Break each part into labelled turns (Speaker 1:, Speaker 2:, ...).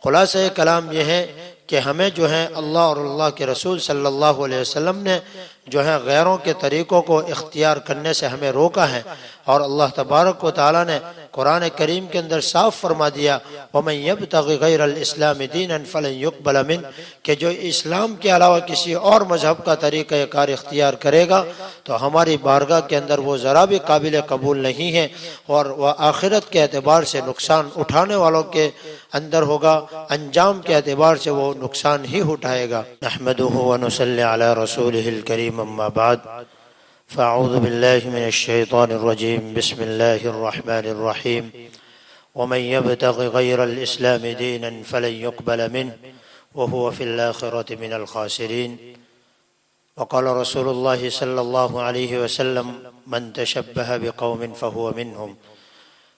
Speaker 1: خلاصہ کلام یہ ہے کہ ہمیں جو ہے اللہ اور اللہ کے رسول صلی اللہ علیہ وسلم نے جو ہے غیروں کے طریقوں کو اختیار کرنے سے ہمیں روکا ہے، اور اللہ تبارک و تعالیٰ نے قرآن کریم کے اندر صاف فرما دیا وَمَن يَبْتَغِ غَيْرَ الْإِسْلَامِ دِينًا فَلَن يُقْبَلَ مِنْهُ، کہ جو اسلام کے علاوہ کسی اور مذہب کا طریقہ کار اختیار کرے گا تو ہماری بارگاہ کے اندر وہ ذرا بھی قابل قبول نہیں ہے، اور وہ آخرت کے اعتبار سے نقصان اٹھانے والوں کے اندر ہوگا، انجام کے اعتبار سے وہ نقصان ہی اٹھائے گا۔ نحمدہ ونصلی علی رسولہ الکریم، اما بعد فاعوذ باللہ من الشیطان الرجیم، بسم اللہ الرحمن الرحیم۔ ومن يبتغ غیر الاسلام دینا فلن يقبل منه وهو في الآخرة من الخاسرين۔ وقال رسول الله صلی اللہ علیہ وسلم من تشبہ بقوم فهو منهم۔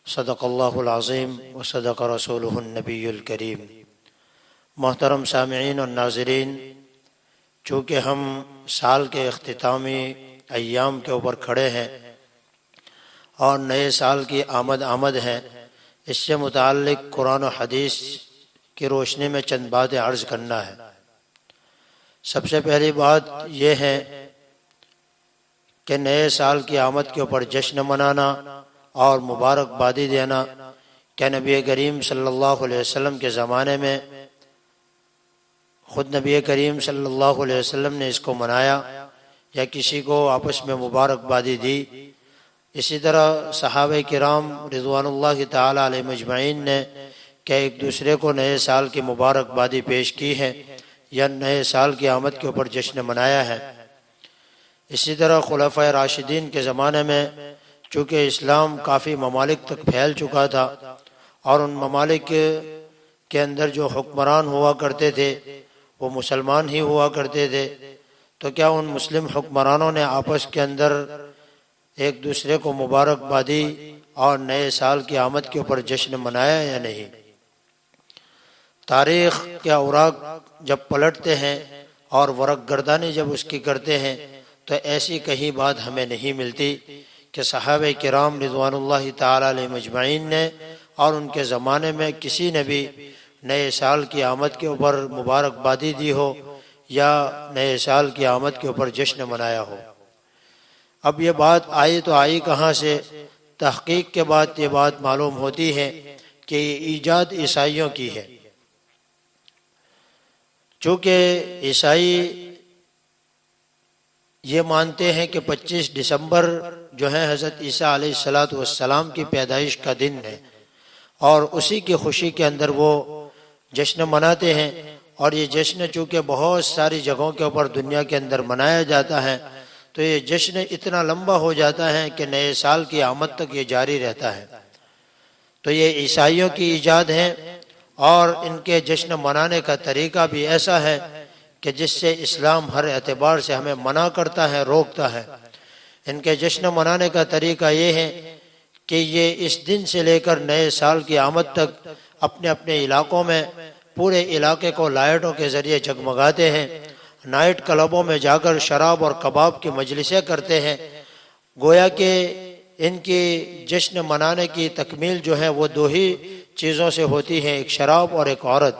Speaker 1: صدق اللہ العظیم وصدق رسولہ النبی الکریم۔ محترم سامعین اور ناظرین، چونکہ ہم سال کے اختتامی ایام کے اوپر کھڑے ہیں اور نئے سال کی آمد ہے، اس سے متعلق قرآن و حدیث کی روشنی میں چند باتیں عرض کرنا ہے۔ سب سے پہلی بات یہ ہے کہ نئے سال کی آمد کے اوپر جشن منانا اور مبارکبادی دینا کہ نبی کریم صلی اللہ علیہ وسلم کے زمانے میں خود نبی کریم صلی اللہ علیہ وسلم نے اس کو منایا یا کسی کو آپس میں مبارکبادی دی؟ اسی طرح صحابہ کرام رضوان اللہ تعالی علیہ مجمعین نے کہ ایک دوسرے کو نئے سال کی مبارکبادی پیش کی ہے یا نئے سال کی آمد کے اوپر جشن منایا ہے۔ اسی طرح خلفائے راشدین کے زمانے میں چونکہ اسلام کافی ممالک تک پھیل چکا تھا اور ان ممالک کے اندر جو حکمران ہوا کرتے تھے وہ مسلمان ہی ہوا کرتے تھے، تو کیا ان مسلم حکمرانوں نے آپس کے اندر ایک دوسرے کو مبارکبادی اور نئے سال کی آمد کے اوپر جشن منایا یا نہیں؟ تاریخ کے اوراق جب پلٹتے ہیں اور ورق گردانی جب اس کی کرتے ہیں تو ایسی کہیں بات ہمیں نہیں ملتی کہ صحابہ کرام رضوان اللہ تعالی علیہ مجمعین نے اور ان کے زمانے میں کسی نے بھی نئے سال کی آمد کے اوپر مبارکبادی دی ہو یا نئے سال کی آمد کے اوپر جشن منایا ہو۔ اب یہ بات آئی تو آئی کہاں سے؟ تحقیق کے بعد یہ بات معلوم ہوتی ہے کہ یہ ایجاد عیسائیوں کی ہے۔ چونکہ عیسائی یہ مانتے ہیں کہ 25 دسمبر جو ہے حضرت عیسیٰ علیہ السلام کی پیدائش کا دن ہے، اور اسی کی خوشی کے اندر وہ جشن مناتے ہیں، اور یہ جشن چونکہ بہت ساری جگہوں کے اوپر دنیا کے اندر منایا جاتا ہے تو یہ جشن اتنا لمبا ہو جاتا ہے کہ نئے سال کی آمد تک یہ جاری رہتا ہے۔ تو یہ عیسائیوں کی ایجاد ہے، اور ان کے جشن منانے کا طریقہ بھی ایسا ہے کہ جس سے اسلام ہر اعتبار سے ہمیں منع کرتا ہے، روکتا ہے۔ ان کے جشن منانے کا طریقہ یہ ہے کہ یہ اس دن سے لے کر نئے سال کی آمد تک اپنے اپنے علاقوں میں پورے علاقے کو لائٹوں کے ذریعے جگمگاتے ہیں، نائٹ کلبوں میں جا کر شراب اور کباب کی مجلسیں کرتے ہیں، گویا کہ ان کی جشن منانے کی تکمیل جو ہے وہ دو ہی چیزوں سے ہوتی ہے، ایک شراب اور ایک عورت۔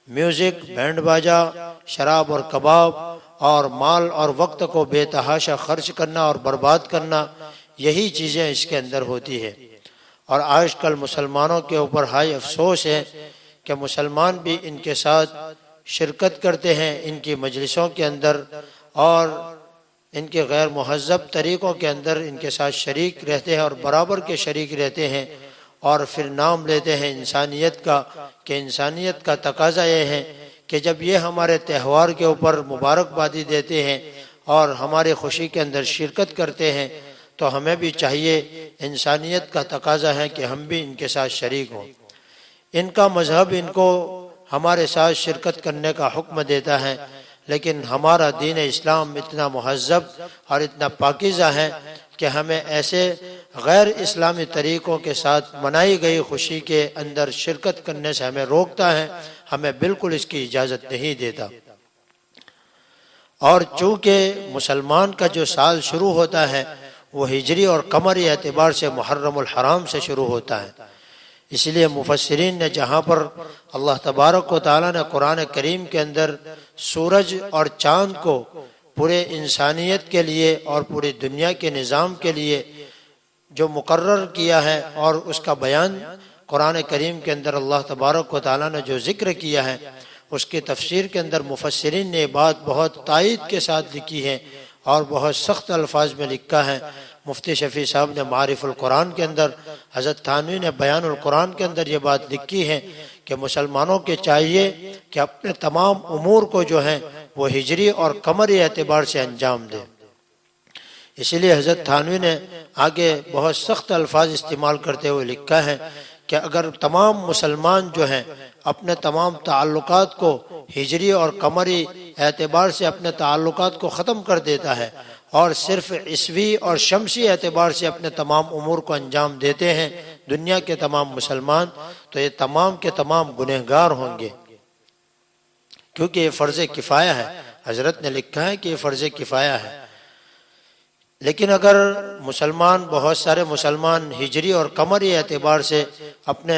Speaker 1: میوزک، بینڈ باجا، شراب اور کباب، اور مال اور وقت کو بے تحاشا خرچ کرنا اور برباد کرنا، یہی چیزیں اس کے اندر ہوتی ہے۔ اور آج کل مسلمانوں کے اوپر ہائی افسوس ہے کہ مسلمان بھی ان کے ساتھ شرکت کرتے ہیں، ان کی مجلسوں کے اندر اور ان کے غیر مہذب طریقوں کے اندر ان کے ساتھ شریک رہتے ہیں اور برابر کے شریک رہتے ہیں، اور پھر نام لیتے ہیں انسانیت کا کہ انسانیت کا تقاضا یہ ہے کہ جب یہ ہمارے تہوار کے اوپر مبارکبادی دیتے ہیں اور ہماری خوشی کے اندر شرکت کرتے ہیں تو ہمیں بھی چاہیے، انسانیت کا تقاضا ہے کہ ہم بھی ان کے ساتھ شریک ہوں۔ ان کا مذہب ان کو ہمارے ساتھ شرکت کرنے کا حکم دیتا ہے، لیکن ہمارا دین اسلام اتنا مہذب اور اتنا پاکیزہ ہے کہ ہمیں ایسے غیر اسلامی طریقوں کے ساتھ منائی گئی خوشی کے اندر شرکت کرنے سے ہمیں روکتا ہے، ہمیں بالکل اس کی اجازت نہیں دیتا۔ اور چونکہ مسلمان کا جو سال شروع ہوتا ہے وہ ہجری اور قمری اعتبار سے محرم الحرام سے شروع ہوتا ہے، اس لیے مفسرین نے جہاں پر اللہ تبارک و تعالیٰ نے قرآن کریم کے اندر سورج اور چاند کو پورے انسانیت کے لیے اور پوری دنیا کے نظام کے لیے جو مقرر کیا ہے اور اس کا بیان قرآن کریم کے اندر اللہ تبارک و تعالیٰ نے جو ذکر کیا ہے، اس کی تفسیر کے اندر مفسرین نے بات بہت تائید کے ساتھ لکھی ہے اور بہت سخت الفاظ میں لکھا ہے۔ مفتی شفیع صاحب نے معارف القرآن کے اندر، حضرت تھانوی نے بیان القرآن کے اندر یہ بات لکھی ہے کہ مسلمانوں کے چاہیے کہ اپنے تمام امور کو جو ہیں وہ ہجری اور قمری اعتبار سے انجام دے۔ اسی لیے حضرت تھانوی نے آگے بہت سخت الفاظ استعمال کرتے ہوئے لکھا ہے کہ اگر تمام مسلمان جو ہیں اپنے تمام تعلقات کو ہجری اور قمری اعتبار سے اپنے تعلقات کو ختم کر دیتا ہے اور صرف عیسوی اور شمسی اعتبار سے اپنے تمام امور کو انجام دیتے ہیں دنیا کے تمام مسلمان، تو یہ تمام کے تمام گنہگار ہوں گے، کیونکہ یہ فرض کفایہ ہے۔ حضرت نے لکھا ہے کہ یہ فرض کفایہ ہے۔ لیکن اگر مسلمان، بہت سارے مسلمان ہجری اور قمری اعتبار سے اپنے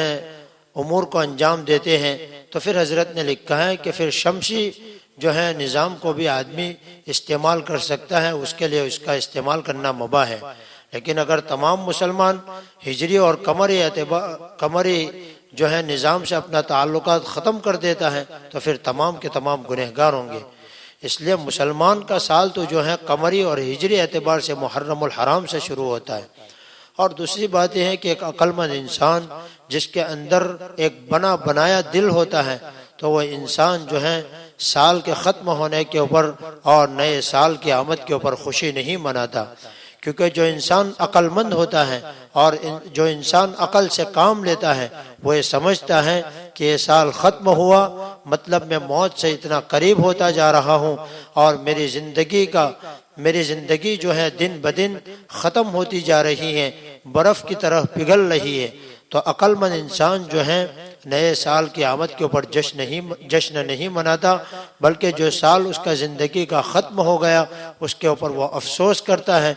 Speaker 1: امور کو انجام دیتے ہیں تو پھر حضرت نے لکھا ہے کہ پھر شمسی جو ہے نظام کو بھی آدمی استعمال کر سکتا ہے، اس کے لیے اس کا استعمال کرنا مباح ہے۔ لیکن اگر تمام مسلمان ہجری اور قمری جو ہے نظام سے اپنا تعلقات ختم کر دیتا ہے تو پھر تمام کے تمام گنہگار ہوں گے۔ اس لیے مسلمان کا سال تو جو ہے قمری اور ہجری اعتبار سے محرم الحرام سے شروع ہوتا ہے۔ اور دوسری بات یہ ہے کہ ایک عقل مند انسان جس کے اندر ایک بنا بنایا دل ہوتا ہے تو وہ انسان جو ہے سال کے ختم ہونے کے اوپر اور نئے سال کی آمد کے اوپر خوشی نہیں مناتا، کیونکہ جو انسان عقل مند ہوتا ہے اور جو انسان عقل سے کام لیتا ہے وہ یہ سمجھتا ہے کہ یہ سال ختم ہوا مطلب میں موت سے اتنا قریب ہوتا جا رہا ہوں اور میری زندگی جو ہے دن بدن ختم ہوتی جا رہی ہے، برف کی طرح پگھل رہی ہے۔ تو عقل مند انسان جو ہے نئے سال کی آمد کے اوپر جشن نہیں مناتا، بلکہ جو سال اس کا زندگی کا ختم ہو گیا اس کے اوپر وہ افسوس کرتا ہے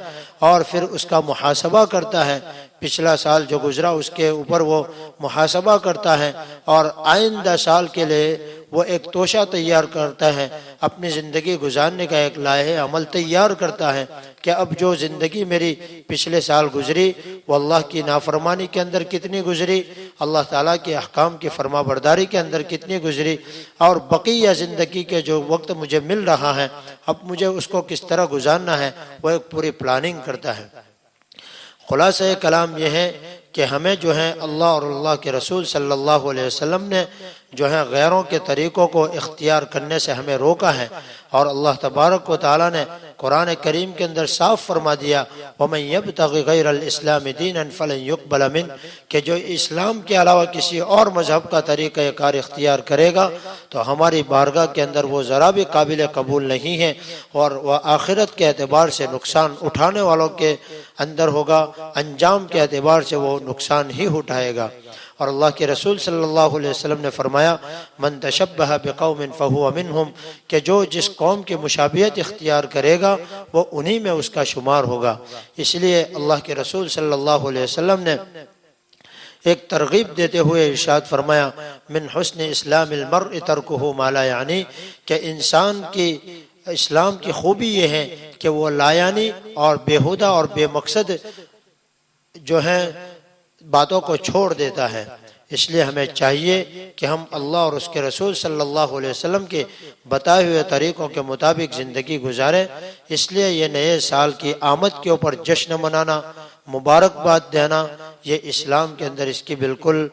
Speaker 1: اور پھر اس کا محاسبہ کرتا ہے۔ پچھلا سال جو گزرا اس کے اوپر وہ محاسبہ کرتا ہے اور آئندہ سال کے لیے وہ ایک توشہ تیار کرتا ہے، اپنی زندگی گزارنے کا ایک لائحہ عمل تیار کرتا ہے کہ اب جو زندگی میری پچھلے سال گزری وہ اللہ کی نافرمانی کے اندر کتنی گزری، اللہ تعالیٰ کے احکام کی فرما برداری کے اندر کتنی گزری، اور بقیہ زندگی کے جو وقت مجھے مل رہا ہے اب مجھے اس کو کس طرح گزارنا ہے، وہ ایک پوری پلاننگ کرتا ہے۔ خلاصہ کلام یہ ہے کہ ہمیں جو ہے اللہ اور اللہ کے رسول صلی اللہ علیہ وسلم نے جو ہے غیروں کے طریقوں کو اختیار کرنے سے ہمیں روکا ہے، اور اللہ تبارک و تعالیٰ نے قرآن کریم کے اندر صاف فرما دیا وَمَن يَبْتَغِ غَيْرَ الْإِسْلَامِ دِينًا فَلَن يُقْبَلَ مِنْهُ، کہ جو اسلام کے علاوہ کسی اور مذہب کا طریقہ کار اختیار کرے گا تو ہماری بارگاہ کے اندر وہ ذرا بھی قابل قبول نہیں ہے، اور وہ آخرت کے اعتبار سے نقصان اٹھانے والوں کے اندر ہوگا، انجام کے اعتبار سے وہ نقصان ہی اٹھائے گا۔ اور اللہ کے رسول صلی اللہ علیہ وسلم نے فرمایا من تشبہ بقوم فہو منہم، کہ جو جس قوم کی مشابہت اختیار کرے گا وہ انہی میں اس کا شمار ہوگا۔ اس لیے اللہ کے رسول صلی اللہ علیہ وسلم نے ایک ترغیب دیتے ہوئے ارشاد فرمایا من حسن اسلام المرء ترکہ ما لا یعنی، کہ انسان کی اسلام کی خوبی یہ ہے کہ وہ لا یعنی اور بیہودہ اور بے مقصد جو ہے باتوں کو چھوڑ دیتا ہے۔ اس لیے ہمیں چاہیے کہ ہم اللہ اور اس کے رسول صلی اللہ علیہ وسلم کے بتائے ہوئے طریقوں کے مطابق زندگی گزاریں۔ اس لیے یہ نئے سال کی آمد کے اوپر جشن منانا، مبارکباد دینا، یہ اسلام کے اندر اس کی بالکل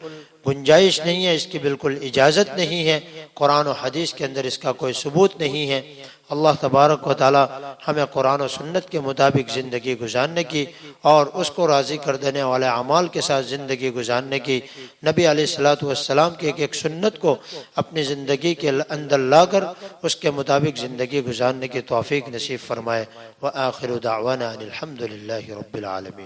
Speaker 1: گنجائش نہیں ہے، اس کی بالکل اجازت نہیں ہے، قرآن و حدیث کے اندر اس کا کوئی ثبوت نہیں ہے۔ اللہ تبارک و تعالی ہمیں قرآن و سنت کے مطابق زندگی گزارنے کی اور اس کو راضی کر دینے والے اعمال کے ساتھ زندگی گزارنے کی، نبی علیہ الصلوۃ والسلام کی ایک سنت کو اپنی زندگی کے اندر لا کر اس کے مطابق زندگی گزارنے کی توفیق نصیب فرمائے۔ وآخر دعوانا ان الحمد للہ رب العالمین۔